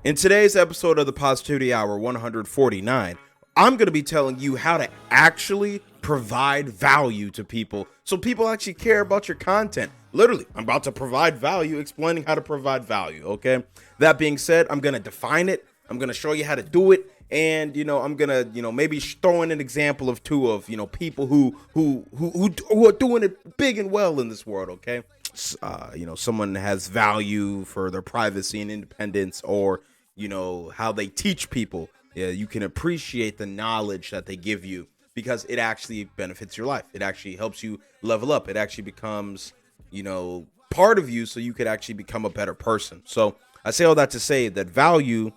In today's episode of the Positivity Hour 149, I'm going to be telling you how to actually provide value to people so people actually care about your content. Literally, I'm about to provide value, explaining how to provide value, okay? That being said, I'm going to define it. I'm going to show you how to do it. And, I'm going to, maybe throw in an example of two of, people who are doing it big and well in this world, okay? Someone has value for their privacy and independence, or, how they teach people. Yeah, you can appreciate the knowledge that they give you because it actually benefits your life. It actually helps you level up. It actually becomes, part of you so you could actually become a better person. So I say all that to say that value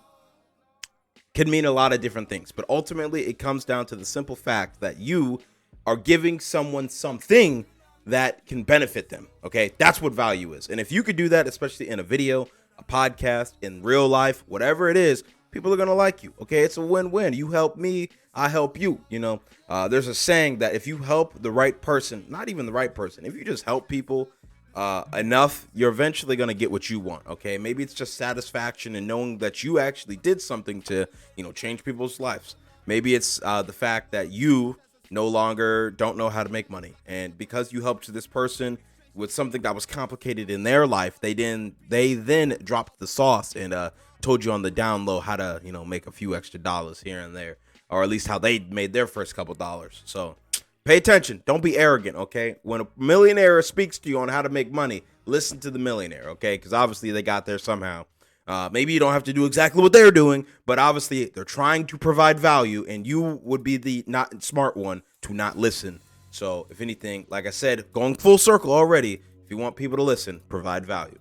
can mean a lot of different things, but ultimately it comes down to the simple fact that you are giving someone something that can benefit them. Okay, that's what value is. And if you could do that, especially in a video, a podcast, in real life, whatever it is, people are going to like you. Okay, it's a win-win. You help me, I help you. There's a saying that if you help the right person, not even the right person, if you just help people enough, you're eventually going to get what you want. Okay, maybe it's just satisfaction in knowing that you actually did something to, change people's lives. Maybe it's the fact that you no longer don't know how to make money, and because you helped this person with something that was complicated in their life, they then dropped the sauce and told you on the down low how to make a few extra dollars here and there, or at least how they made their first couple dollars. So pay attention. Don't be arrogant, okay? When a millionaire speaks to you on how to make money, listen to the millionaire, okay? Because obviously they got there somehow. Maybe you don't have to do exactly what they're doing, but obviously they're trying to provide value, and you would be the not smart one to not listen. So if anything, like I said, going full circle already, if you want people to listen, provide value.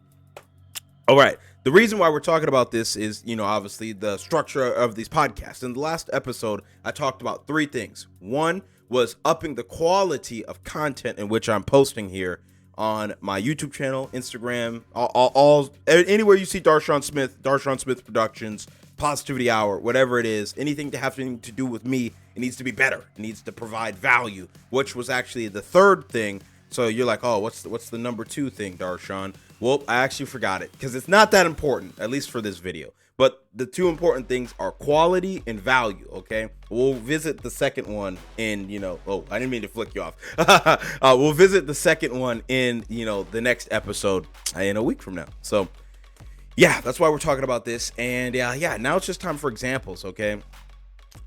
All right. The reason why we're talking about this is, obviously the structure of these podcasts. In the last episode, I talked about three things. One was upping the quality of content in which I'm posting here on my YouTube channel, Instagram, all anywhere you see Darshaun Smith Productions, Positivity Hour, whatever it is, anything to have to do with me, it needs to be better. It needs to provide value, which was actually the third thing. So you're like, oh, what's the number two thing, Darshaun? Well, I actually forgot it because it's not that important, at least for this video. But the two important things are quality and value, okay? We'll visit the second one in, I didn't mean to flick you off. We'll visit the second one in, the next episode in a week from now. So, yeah, that's why we're talking about this. And now it's just time for examples, okay?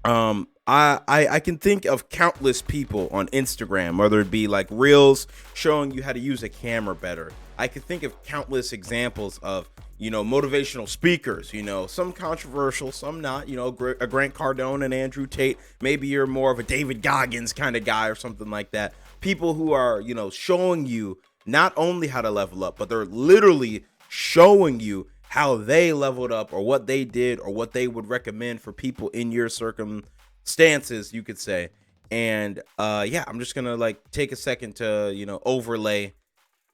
I can think of countless people on Instagram, whether it be like reels showing you how to use a camera better. I could think of countless examples of, motivational speakers, some controversial, some not, a Grant Cardone and Andrew Tate. Maybe you're more of a David Goggins kind of guy or something like that. People who are, showing you not only how to level up, but they're literally showing you how they leveled up or what they did or what they would recommend for people in your circumstances, you could say. And I'm just going to take a second to, overlay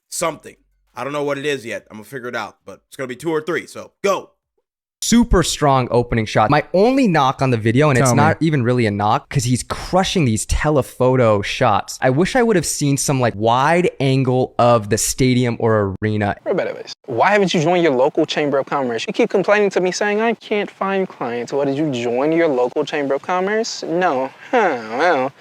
something. I don't know what it is yet. I'm going to figure it out, but it's going to be 2 or 3. So go. Super strong opening shot. My only knock on the video, and it's not even really a knock, because he's crushing these telephoto shots. I wish I would have seen some wide angle of the stadium or arena. Why haven't you joined your local chamber of commerce? You keep complaining to me saying I can't find clients. What, did you join your local chamber of commerce? No. Well,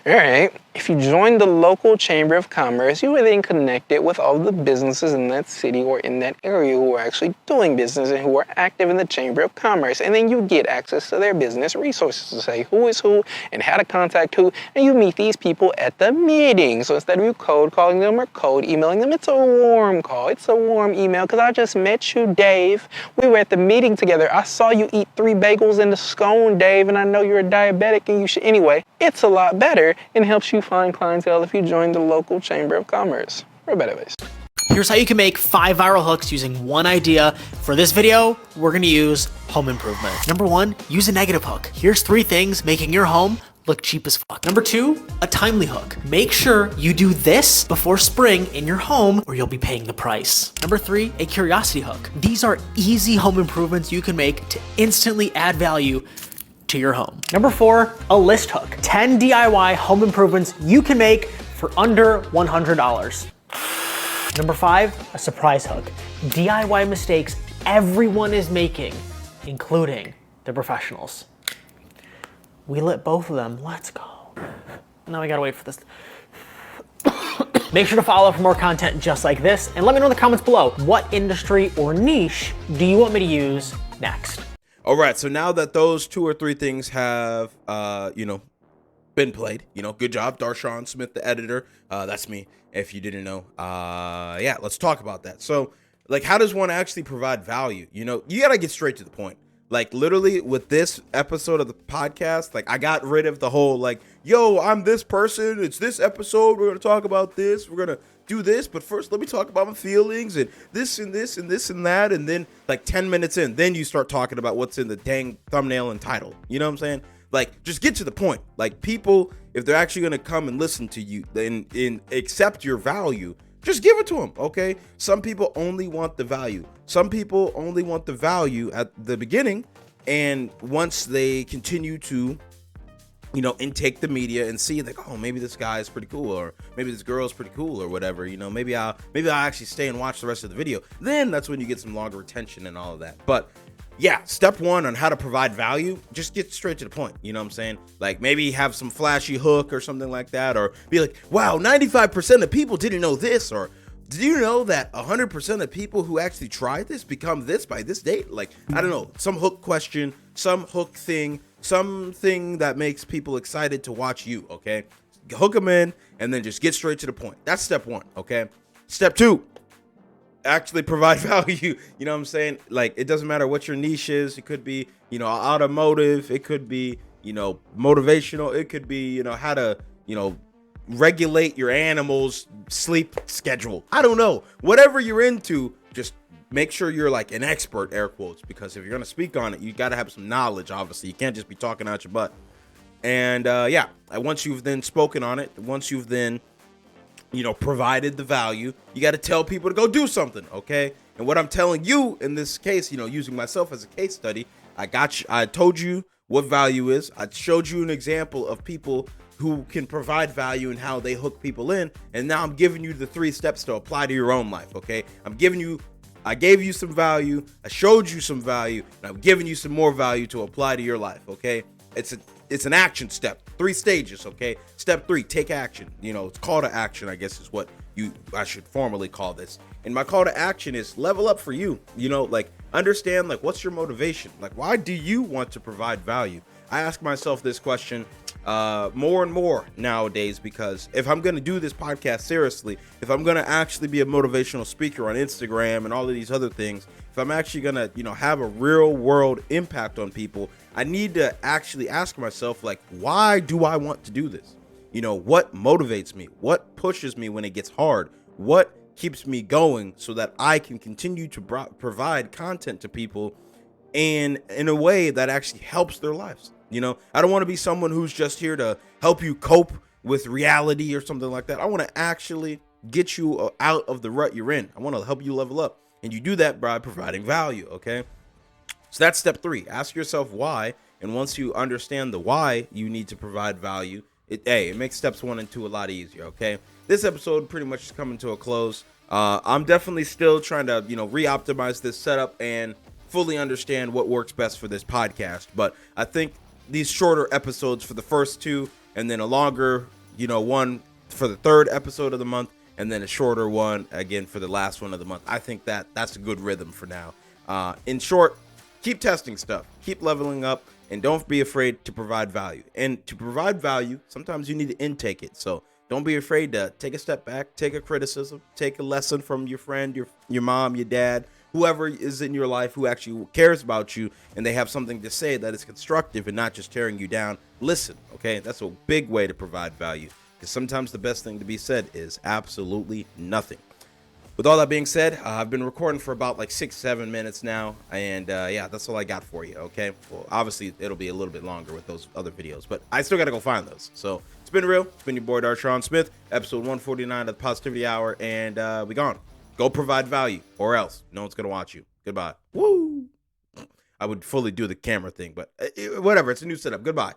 all right. If you join the local chamber of commerce, you are then connected with all the businesses in that city or in that area who are actually doing business and who are active in the chamber of commerce. And then you get access to their business resources to say who is who and how to contact who. And you meet these people at the meeting. So instead of you cold calling them or cold emailing them, it's a warm call. It's a warm email because I just met you, Dave. We were at the meeting together. I saw you eat 3 bagels and a scone, Dave, and I know you're a diabetic and you should. Anyway, it's a lot better and helps you find clientele if you join the local chamber of commerce. For a better base. Here's how you can make 5 viral hooks using one idea. For this video, we're gonna use home improvement. Number 1, use a negative hook. Here's 3 things making your home look cheap as fuck. Number 2, a timely hook. Make sure you do this before spring in your home or you'll be paying the price. Number 3, a curiosity hook. These are easy home improvements you can make to instantly add value to your home. Number 4, a list hook. 10 DIY home improvements you can make for under $100. Number 5, a surprise hook. DIY mistakes everyone is making including the professionals. We lit both of them. Let's go. Now we gotta wait for this. Make sure to follow for more content just like this, and let me know in the comments below, what industry or niche do you want me to use next? All right, so now that those 2 or 3 things have, been played, good job, Darshaun Smith, the editor. That's me, if you didn't know. Yeah, let's talk about that. So, like, how does one actually provide value? You gotta get straight to the point. Like, literally, with this episode of the podcast, like, I got rid of the whole, like, yo, I'm this person, it's this episode, we're gonna talk about this, we're gonna do this, but first let me talk about my feelings and this and this and this and that, and then, like, 10 minutes in, then you start talking about what's in the dang thumbnail and title. You know what I'm saying? Like, just get to the point. Like, people, if they're actually gonna come and listen to you and accept your value, just give it to them, okay? Some people only want the value. Some people only want the value at the beginning, and once they continue to, intake the media and see, like, oh, maybe this guy is pretty cool, or maybe this girl is pretty cool, or whatever, maybe I'll actually stay and watch the rest of the video. Then that's when you get some longer retention and all of that. But yeah, step 1 on how to provide value, just get straight to the point. You know what I'm saying? Like, maybe have some flashy hook or something like that, or be like, wow, 95% of people didn't know this, or did you know that 100% of people who actually tried this become this by this date? Like, I don't know, some hook question, some hook thing, something that makes people excited to watch you, okay? Hook them in, and then just get straight to the point. That's step 1, okay? Step 2. Actually provide value. You know what I'm saying? Like, it doesn't matter what your niche is. It could be, automotive. It could be, motivational. It could be, how to, regulate your animal's sleep schedule. I don't know. Whatever you're into, just make sure you're like an expert, air quotes, because if you're going to speak on it, you got to have some knowledge, obviously. You can't just be talking out your butt. And once you've then spoken on it, once you've then provided the value, you got to tell people to go do something, okay? And what I'm telling you in this case, using myself as a case study, I told you what value is. I showed you an example of people who can provide value and how they hook people in. And now I'm giving you the 3 steps to apply to your own life, okay? I gave you some value, I showed you some value, and I'm giving you some more value to apply to your life, okay? It's an action step, 3 stages, okay? Step 3, take action. It's call to action, I guess, is what I should formally call this. And my call to action is level up for you. Like, understand, like, what's your motivation? Like, why do you want to provide value? I ask myself this question more and more nowadays, because if I'm going to do this podcast seriously, if I'm going to actually be a motivational speaker on Instagram and all of these other things, if I'm actually going to, have a real world impact on people, I need to actually ask myself, like, why do I want to do this? What motivates me? What pushes me when it gets hard? What keeps me going so that I can continue to provide content to people and in a way that actually helps their lives? I don't want to be someone who's just here to help you cope with reality or something like that. I want to actually get you out of the rut you're in. I want to help you level up. And you do that by providing value, okay? So that's step 3. Ask yourself why. And once you understand the why you need to provide value, it makes steps 1 and 2 a lot easier, okay? This episode pretty much is coming to a close. I'm definitely still trying to, re-optimize this setup and fully understand what works best for this podcast. But I think these shorter episodes for the first 2, and then a longer, one for the 3rd episode of the month, and then a shorter one again for the last one of the month. I think that's a good rhythm for now. In short, keep testing stuff, keep leveling up, and don't be afraid to provide value. And to provide value, sometimes you need to intake it. So don't be afraid to take a step back, take a criticism, take a lesson from your friend, your mom, your dad, whoever is in your life who actually cares about you, and they have something to say that is constructive and not just tearing you down. Listen, okay? That's a big way to provide value, because sometimes the best thing to be said is absolutely nothing. With all that being said, I've been recording for about like 6-7 minutes now, and that's all I got for you, okay? Well, obviously, it'll be a little bit longer with those other videos, but I still got to go find those. So it's been real. It's been your boy, Darshaun Smith, episode 149 of the Positivity Hour, and we gone. Go provide value, or else no one's going to watch you. Goodbye. Woo! I would fully do the camera thing, but whatever. It's a new setup. Goodbye.